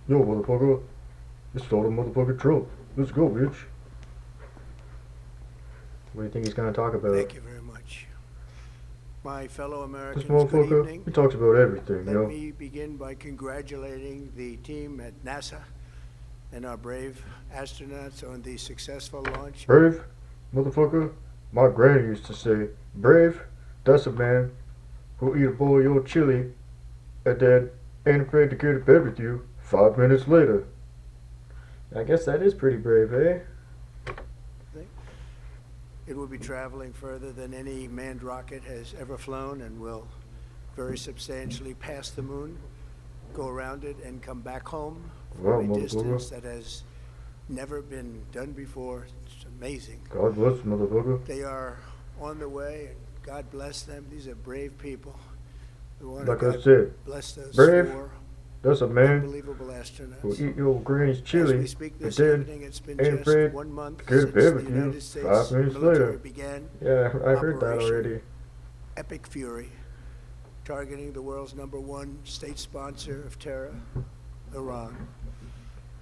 Yo, motherfucker. You stole the motherfucking Trump. Let's go, bitch. What do you think he's gonna talk about? Thank you very much. My fellow This Americans, good motherfucker, evening. he talks about everything, Let yo. me begin by congratulating the team at NASA and our brave astronauts on the successful launch. Brave, motherfucker. My granny used to say, brave, that's a man who'll eat a bowl of your chili and then ain't afraid to get to bed with you 5 minutes later. I guess that is pretty brave, eh? It will be traveling further than any manned rocket has ever flown and will very substantially pass the moon, go around it, and come back home Wow, from a distance motherfucker. that has never been done before. It's amazing. God bless, motherfucker. They are on the way, and God bless them. These are brave people. We want Like to I said, bless those brave, four that's a man unbelievable who'll astronauts. eat your granny's As chili we speak and this then evening, it's been ain't just afraid 1 month to get to since bed the with you United 5 States minutes military later. began Yeah, I heard that Operation already. Epic Fury, targeting the world's #1 state sponsor of terror, Iran.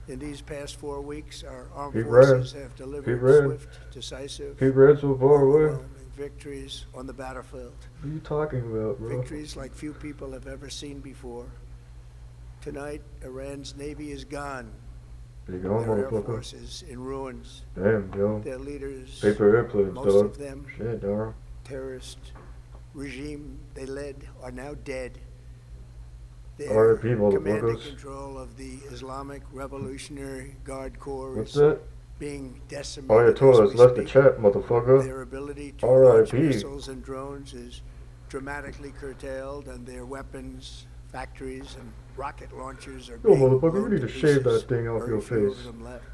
In these past 4 weeks, our armed He forces ran. have He delivered ran. swift, decisive, He ran so far away. overwhelming victories on the battlefield. What are you talking about, bro? Victories like few people have ever seen before. Tonight, Iran's navy is gone. There you go, Their air motherfucker. force is in ruins. Damn, yo. Their leaders, Paper airplanes, most dog. of them Shit, dog. terrorist regime they led, are now dead. Their R.I.P. command and motherfuckers. control of the Islamic Revolutionary Guard Corps What's is that? being decimated as Ayatollah's we left the speak. chat, motherfucker. Their ability to launch R.I.P. missiles and drones is dramatically curtailed, and their weapons, factories, and rocket launchers are Yo, being motherfucker, you blown need to shave pieces. that thing off Very your few face. of them left.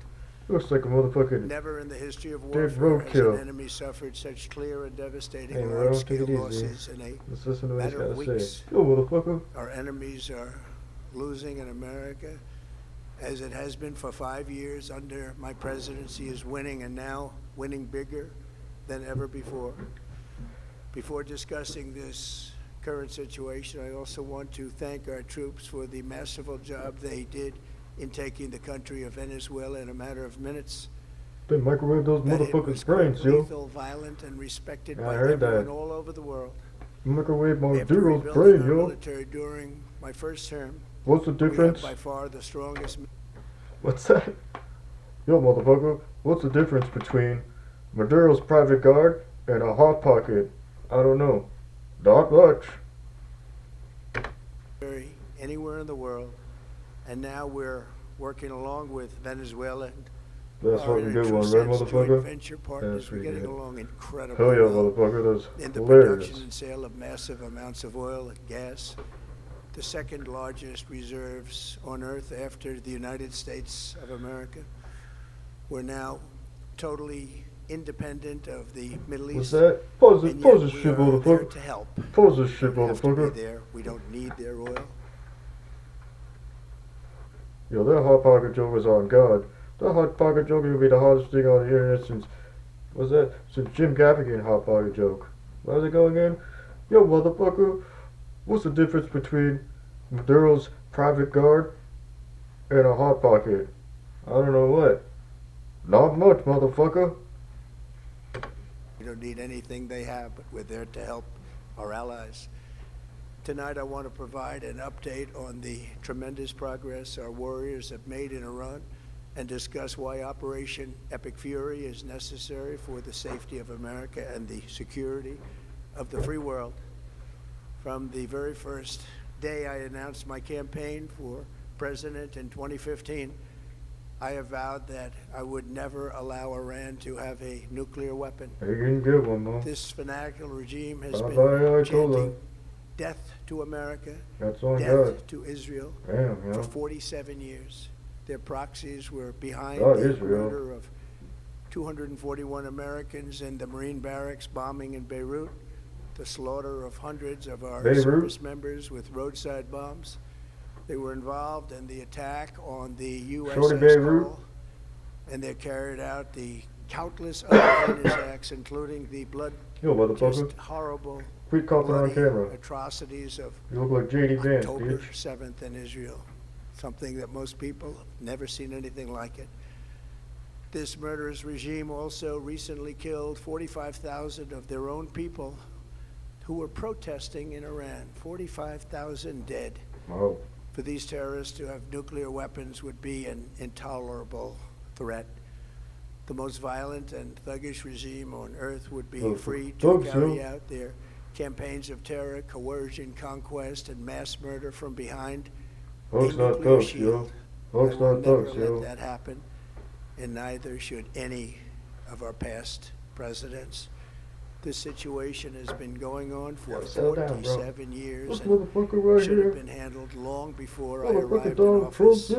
Looks like a motherfucking Never in the history of dead warfare has an roadkill. enemy suffered such clear and devastating Hey, bro, take large-scale it easy. losses in a Let's listen to what he's matter of got to weeks. say. Yo, motherfucker. Our enemies are losing in America, as it has been for 5 years under my presidency, is winning, and now winning bigger than ever before. Before discussing this current situation, I also want to thank our troops for the masterful job they did in taking the country of Venezuela in a matter of minutes. They microwave those That it motherfuckers' was brains, quick, yo. lethal, violent, and respected Yeah, I by heard everyone that. all over the world. Microwave my After Maduro's rebuilding brain, our yo. military during my first term, What's the we have difference? by far the strongest. What's that? Yo, motherfucker. What's the difference between Maduro's private guard and a hot pocket? I don't know. Not much. Anywhere in the world, and now we're working along with Venezuela and That's are what in we a do, true one, right, sense joint motherfucker? venture partners. Yes, We're we getting did. along incredibly Hell yeah, well motherfucker. That's in the hilarious. production and sale of massive amounts of oil and gas, the second largest reserves on Earth after the United States of America. We're now totally independent of the Middle What's East. that? Pause And this yet shit, we are there motherfucker. to help. Pause this We shit, don't have to be motherfucker. there. We don't need their oil. Yo, that hot pocket joke is on God. That hot pocket joke will be the hottest thing on the internet since, what's that? Since Jim Gaffigan hot pocket joke. How's it going again? Yo, motherfucker, what's the difference between Maduro's private guard and a hot pocket? I don't know what. Not much, motherfucker. We don't need anything they have, but we're there to help our allies. Tonight, I want to provide an update on the tremendous progress our warriors have made in Iran and discuss why Operation Epic Fury is necessary for the safety of America and the security of the free world. From the very first day I announced my campaign for president in 2015, I have vowed that I would never allow Iran to have a nuclear weapon. You can get one, man. This fanatical regime has Bye-bye, been Ayatollah. chanting death to America, That's on death God. to Israel Damn, for yo. 47 years. Their proxies were behind God, the Israel. murder of 241 Americans in the Marine barracks bombing in Beirut, the slaughter of hundreds of our Beirut? service members with roadside bombs. They were involved in the attack on the Shorty USS Beirut? Cole, and they carried out the countless other heinous acts, including the Yo, motherfucker. just horrible, Quit coughing on bloody camera. atrocities of You look like JD Vance, October bitch. 7th in Israel. something that most people have never seen anything like it. This murderous regime also recently killed 45,000 of their own people who were protesting in Iran. 45,000 dead. Wow. For these terrorists to have nuclear weapons would be an intolerable threat. The most violent and thuggish regime on earth would be free to carry out their campaigns of terror, coercion, conquest, and mass murder from behind a nuclear shield. I will never let that happen, and neither should any of our past presidents. This situation has been going on for 47 years and should have been handled long before I arrived in office.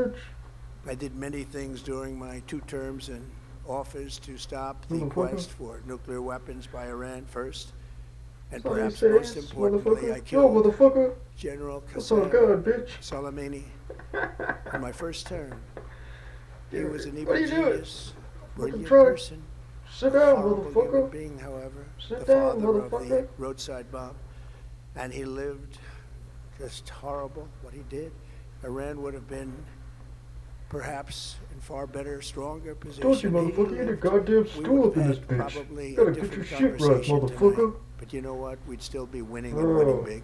I did many things during my 2 terms in office to stop the quest for nuclear weapons by Iran first, and perhaps most importantly, I killed General Qasem Soleimani in my first term. He was an evil genius, brilliant person, Sit down, horrible human motherfucker. being, however, Sit the down, father of the motherfucker. roadside bomb, and he lived just horrible what he did. Iran would have been perhaps in far better, stronger position. Told you, motherfucker, you need a goddamn stool up in this bitch. Probably Gotta a get your different shit right, conversation motherfucker. tonight. But you know what? We'd still be winning and winning big.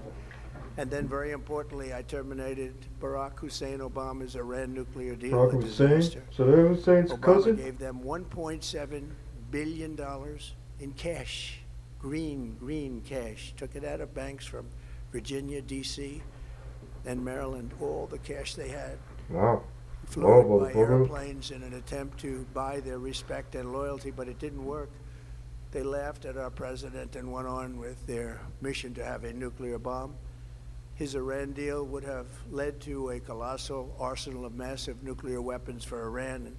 And then, very importantly, I terminated Barack Hussein Obama's Iran nuclear deal. Barack Hussein? Saddam Hussein's Obama cousin? gave them $1.7 billion in cash, green cash. Took it out of banks from Virginia, D.C., and Maryland, all the cash they had. Wow. Flew it by airplanes in an attempt to buy their respect and loyalty, but it didn't work. They laughed at our president and went on with their mission to have a nuclear bomb. His Iran deal would have led to a colossal arsenal of massive nuclear weapons for Iran, and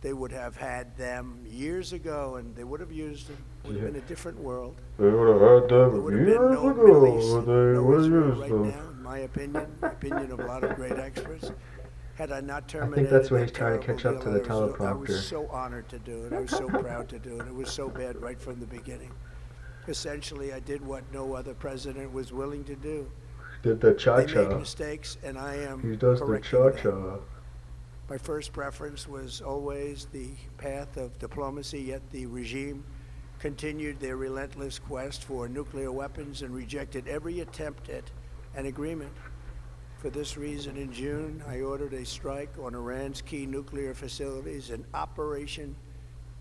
they would have had them years ago, and they would have used them. It would have been a different world. They would have had them There would have years been no ago, Middle East, but they no would have Israel used right them. now, in my opinion, the opinion of a lot of great experts. Had I not I terminated think that's when that he's trying to catch terrible up to the deal, I teleprompter. was so honored to do it. I was so proud to do it. It was so bad right from the beginning. Essentially, I did what no other president was willing to do. Did the They made cha-cha. mistakes, and I am He does the correcting them. cha-cha. My first preference was always the path of diplomacy, yet the regime continued their relentless quest for nuclear weapons and rejected every attempt at an agreement. For this reason, in June, I ordered a strike on Iran's key nuclear facilities, an Operation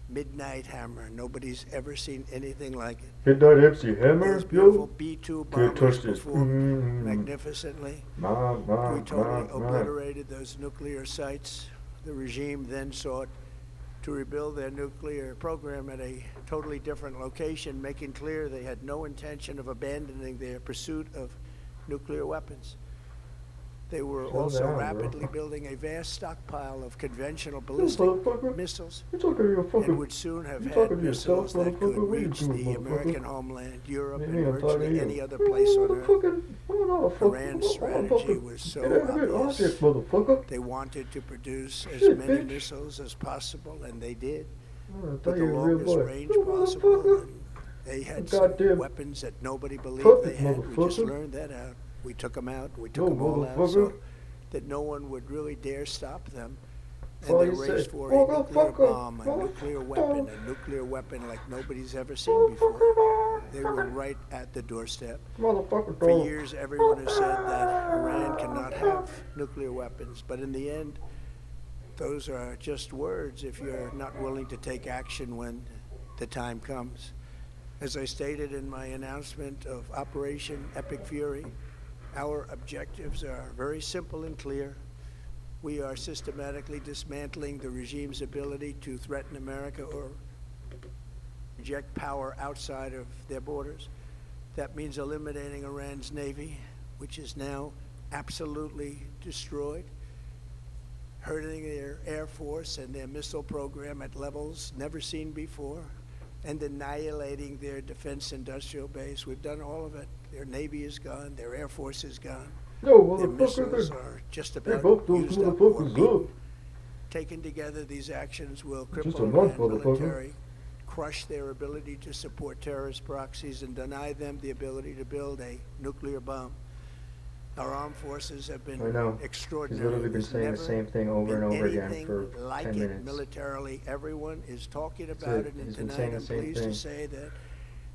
Midnight Hammer. Nobody's ever seen anything like it. Midnight MC Hammer, Those beautiful yo. B-2 Can't bombers touch this. performed magnificently. We totally Ma. obliterated those nuclear sites. The regime then sought to rebuild their nuclear program at a totally different location, making clear they had no intention of abandoning their pursuit of nuclear weapons. They were Slow also down, bro. rapidly building a vast stockpile of conventional You ballistic motherfucker. missiles You talking to your and fucking... would soon have You had talking to yourself, missiles that could motherfucker? What you reach doing, the motherfucker? American homeland, Europe, Me, and I'm talking to virtually you. any other place on Earth. Iran's Iran's strategy was so obvious. motherfucker. They wanted to produce as Shit, many bitch. missiles as possible, and they did, I with thought the you were a real longest boy. range You possible. motherfucker. And they had Goddamn some weapons that nobody believed puppet, they had. We just motherfucker. learned that out. We took them out. We Yo, took them all out, motherfucker. so that no one would really dare stop them. That's And all they you say. raced for a nuclear Motherfucker. bomb, a nuclear weapon like nobody's ever seen before. They were right at the doorstep. Motherfucker, For dog. years, everyone has said that Iran cannot have nuclear weapons, but in the end, those are just words if you're not willing to take action when the time comes. As I stated in my announcement of Operation Epic Fury, our objectives are very simple and clear. We are systematically dismantling the regime's ability to threaten America or project power outside of their borders. That means eliminating Iran's Navy, which is now absolutely destroyed, hurting their Air Force and their missile program at levels never seen before, and annihilating their defense industrial base. We've done all of it. Their Navy is gone, their Air Force is gone. Yo, Their missiles motherfucker. are just They about both those used up or motherfuckers beaten. up. Taken together, these actions will Just cripple a month, Iran motherfucker. military, crush their ability to support terrorist proxies, and deny them the ability to build a nuclear bomb. Our armed forces have been I know. He's extraordinary. literally been There's saying the never same thing over and been over again anything for like 10 it minutes. militarily. Everyone is talking That's about it. it, and He's been tonight saying the I'm same pleased to thing. say that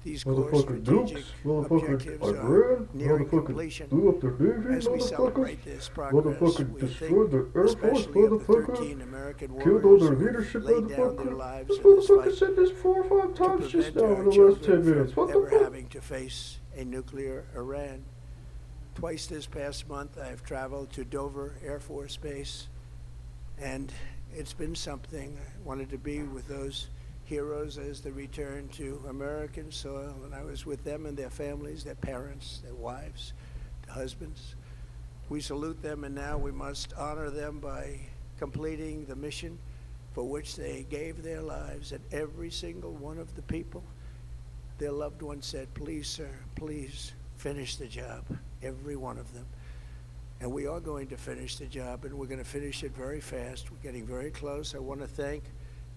these core Motherfucker strategic Dukes, motherfucker objectives are Iran, nearing motherfucker completion. blew up their navy, As we motherfuckers, celebrate this progress, motherfucker we destroyed think the Air Force, especially of the motherfucker, 13 American killed all warriors their who leadership, laid down their motherfucker. lives This in this motherfucker fight said this 4 or 5 to times just prevent now our in the last 10 children minutes. from What the ever fuck? having to face a nuclear Iran. Twice this past month, I have traveled to Dover Air Force Base, and it's been something. I wanted to be with those heroes as they return to American soil, and I was with them and their families, their parents, their wives, their husbands. We salute them, and now we must honor them by completing the mission for which they gave their lives. And every single one of the people, their loved ones said, "Please, sir, please finish the job." Every one of them. And we are going to finish the job, and we're going to finish it very fast. We're getting very close. I want to thank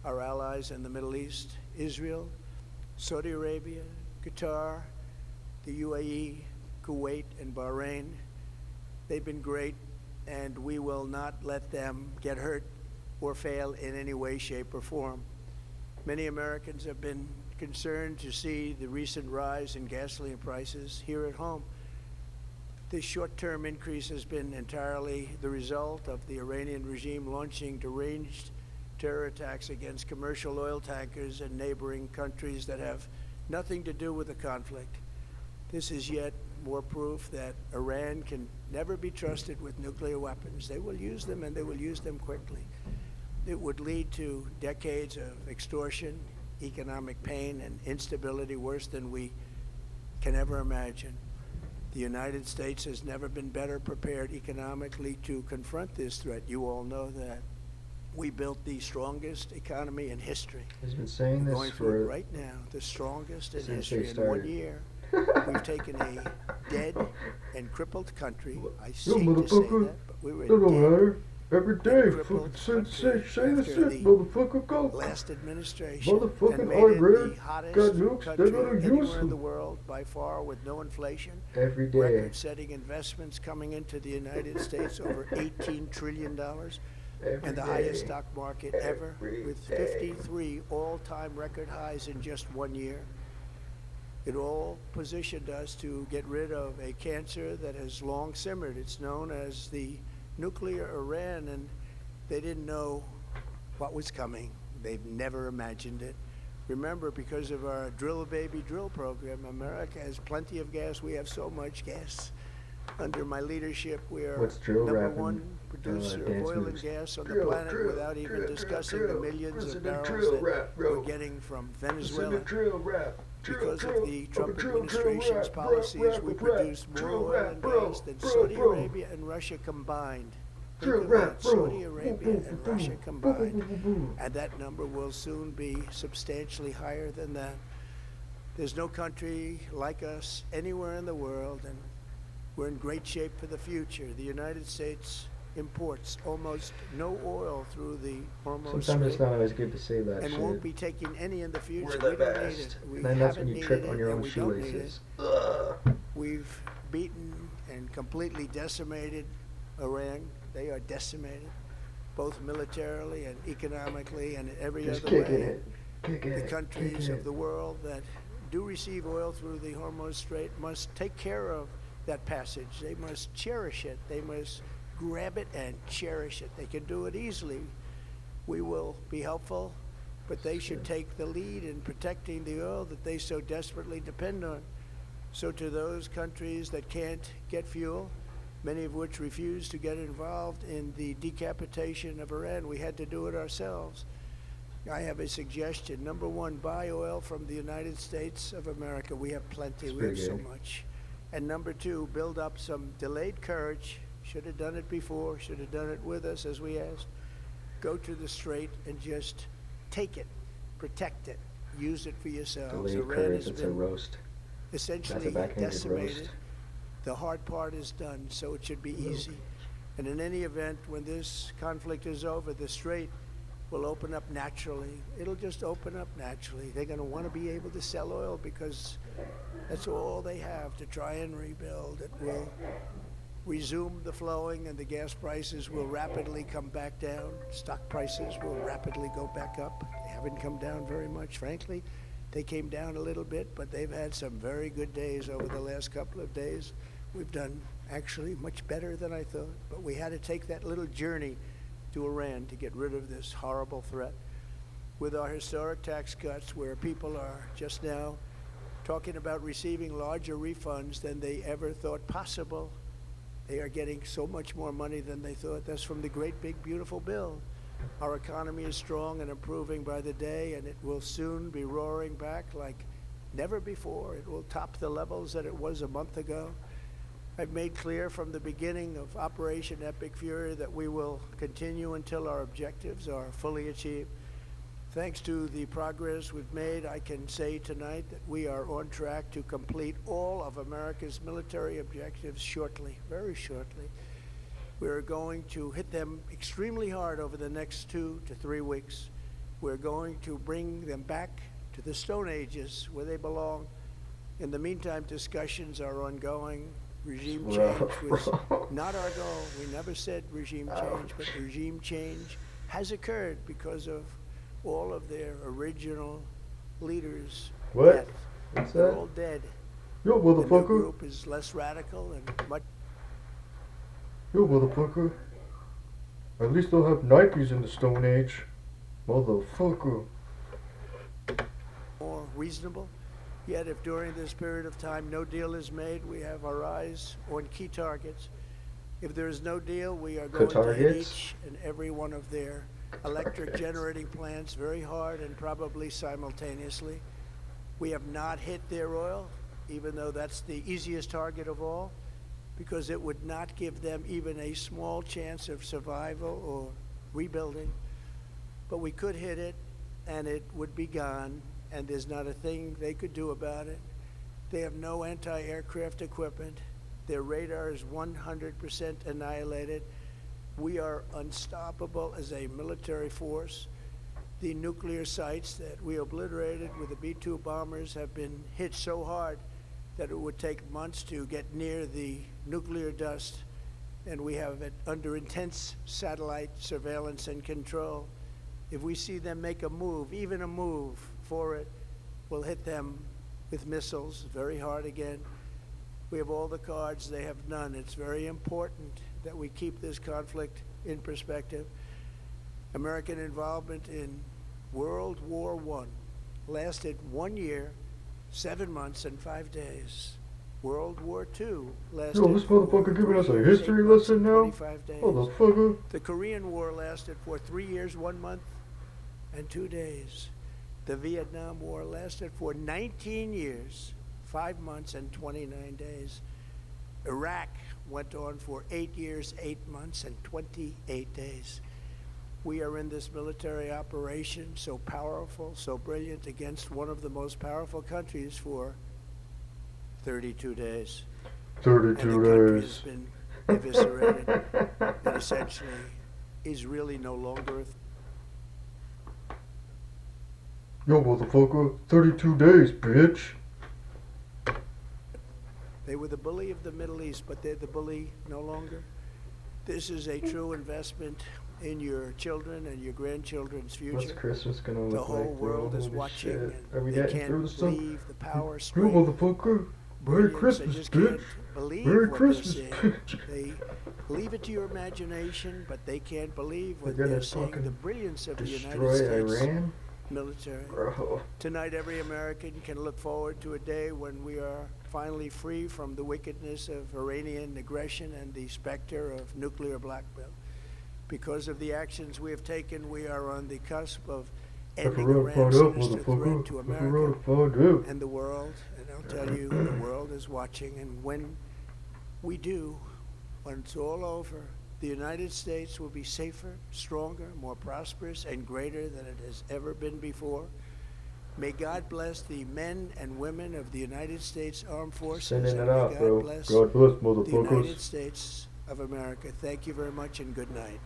our allies in the Middle East, Israel, Saudi Arabia, Qatar, the UAE, Kuwait, and Bahrain. They've been great, and we will not let them get hurt or fail in any way, shape, or form. Many Americans have been concerned to see the recent rise in gasoline prices here at home. This short-term increase has been entirely the result of the Iranian regime launching deranged terror attacks against commercial oil tankers in neighboring countries that have nothing to do with the conflict. This is yet more proof that Iran can never be trusted with nuclear weapons. They will use them, and they will use them quickly. It would lead to decades of extortion, economic pain, and instability worse than we can ever imagine. The United States has never been better prepared economically to confront this threat. You all know that. We built the strongest economy in history. He's been saying We're this going for through it right now, the strongest in since history. they In started. 1 year, we've taken a dead and crippled country. I Yo, hate to say motherfucker, that, but we were that don't dead. matter. Every day, crippled fucking say the country same after shit, the motherfucker, go. Last administration and Motherfucking made it Iran the hottest got nukes, they're country gonna use anywhere in them. the world by far, with no inflation. Every day. Record-setting investments coming into the United States, over $18 trillion, Every and the day. highest stock market ever, Every with day. 53 all-time record highs in just 1 year. It all positioned us to get rid of a cancer that has long simmered. It's known as the nuclear Iran, and they didn't know what was coming. They've never imagined it. Remember, because of our Drill Baby Drill program, America has plenty of gas. We have so much gas. Under my leadership, we are What's drill number rap and, one producer of dance oil moves? and gas on the Drill, planet, drill, without even drill, discussing drill, the millions of Listen to barrels drill that rap, bro. we're getting from Listen Venezuela. to drill rap. Because of the Trump drill administration's rap, policies, we rap, produce more drill oil rap, and bro, gas than bro, Saudi bro. Arabia and Russia combined. Drill Think of rap, that, bro. Saudi Arabia Boom, and boom, Russia boom, combined. boom, boom, boom. And that number will soon be substantially higher than that. There's no country like us anywhere in the world, and we're in great shape for the future. The United States imports almost no oil through the Hormuz Sometimes it's Strait, not always good to say that and shit. won't be taking any in the future. We're the We don't need best. it. We And then that's haven't when you needed trip on it, your and own we don't need it. shoelaces. Ugh. We've beaten and completely decimated Iran. They are decimated, both militarily and economically and in every Just other kicking way. it. Kicking The it. countries Kicking of it. the world that do receive oil through the Hormuz Strait must take care of that passage. They must cherish it. They must grab it and cherish it. They can do it easily. We will be helpful, but they should take the lead in protecting the oil that they so desperately depend on. So to those countries that can't get fuel, many of which refuse to get involved in the decapitation of Iran, we had to do it ourselves. I have a suggestion. Number one, buy oil from the United States of America. We have plenty. That's We have pretty so good. much. And number two, build up some delayed courage. Should have done it before. Should have done it with us, as we asked. Go to the strait and just take it, protect it, use it for yourselves. Delayed Iran courage, has it's a been roast. essentially That's a backhanded decimated. roast. The hard part is done, so it should be easy. And in any event, when this conflict is over, the strait will open up naturally. It'll just open up naturally. They're going to want to be able to sell oil because that's all they have to try and rebuild. It will resume the flowing and the gas prices will rapidly come back down. Stock prices will rapidly go back up. They haven't come down very much, frankly. They came down a little bit, but they've had some very good days over the last couple of days. We've done actually much better than I thought, but we had to take that little journey to Iran to get rid of this horrible threat. With our historic tax cuts, where people are just now talking about receiving larger refunds than they ever thought possible, they are getting so much more money than they thought. That's from the great big beautiful bill. Our economy is strong and improving by the day, and it will soon be roaring back like never before. It will top the levels that it was a month ago. I've made clear from the beginning of Operation Epic Fury that we will continue until our objectives are fully achieved. Thanks to the progress we've made, I can say tonight that we are on track to complete all of America's military objectives shortly, very shortly. We're going to hit them extremely hard over the next 2 to 3 weeks. We're going to bring them back to the Stone Ages where they belong. In the meantime, discussions are ongoing. Regime change was not our goal. We never said regime change, but regime change has occurred because of all of their original leaders. What? Dead. What's They're that? all dead. Yo, The new motherfucker. group is less radical and much Yo, motherfucker. At least they'll have Nikes in the Stone Age. Motherfucker. more reasonable. Yet if during this period of time no deal is made, we have our eyes on key targets. If there is no deal, we are going to hit each and every one of their electric generating plants very hard and probably simultaneously. We have not hit their oil, even though that's the easiest target of all, because it would not give them even a small chance of survival or rebuilding. But we could hit it, and it would be gone, and there's not a thing they could do about it. They have no anti-aircraft equipment. Their radar is 100% annihilated. We are unstoppable as a military force. The nuclear sites that we obliterated with the B-2 bombers have been hit so hard that it would take months to get near the nuclear dust, and we have it under intense satellite surveillance and control. If we see them make a move, even a move for it, we'll hit them with missiles very hard again. We have all the cards, they have none. It's very important that we keep this conflict in perspective. American involvement in World War I lasted 1 year, 7 months, and 5 days. World War II lasted Yo, this motherfucker giving us a history lesson now? 25 days. Motherfucker. The Korean War lasted for 3 years, 1 month, and 2 days. The Vietnam War lasted for 19 years, 5 months, and 29 days. Iraq went on for 8 years, 8 months, and 28 days. We are in this military operation, so powerful, so brilliant, against one of the most powerful countries for 32 days. 32 and the country days. has been eviscerated and essentially is really no longer a Yo, motherfucker. 32 days, bitch. They were the bully of the Middle East, but they're the bully no longer. This is a true investment in your children and your grandchildren's What's future. Christmas gonna look The like, whole bro? world is Holy watching, shit. and Are we they getting through can't this stuff? believe the power, Yo, strength, motherfucker. Merry brilliance. Christmas, They just bitch. can't believe Merry what Christmas, they're bitch. seeing. They leave it to your imagination, but they can't believe what They're gonna they're seeing. fucking The brilliance of the United Destroy States Iran? military. Bro. Tonight, every American can look forward to a day when we are finally free from the wickedness of Iranian aggression and the specter of nuclear blackmail. Because of the actions we have taken, we are on the cusp of ending Iran's sinister threat to America and the world. And I'll tell you, the world is watching. And when we do, when it's all over, the United States will be safer, stronger, more prosperous, and greater than it has ever been before. May God bless the men and women of the United States Armed Forces. Sending and it may out, God bro. bless God bless, the motherfuckers. United States of America. Thank you very much and good night.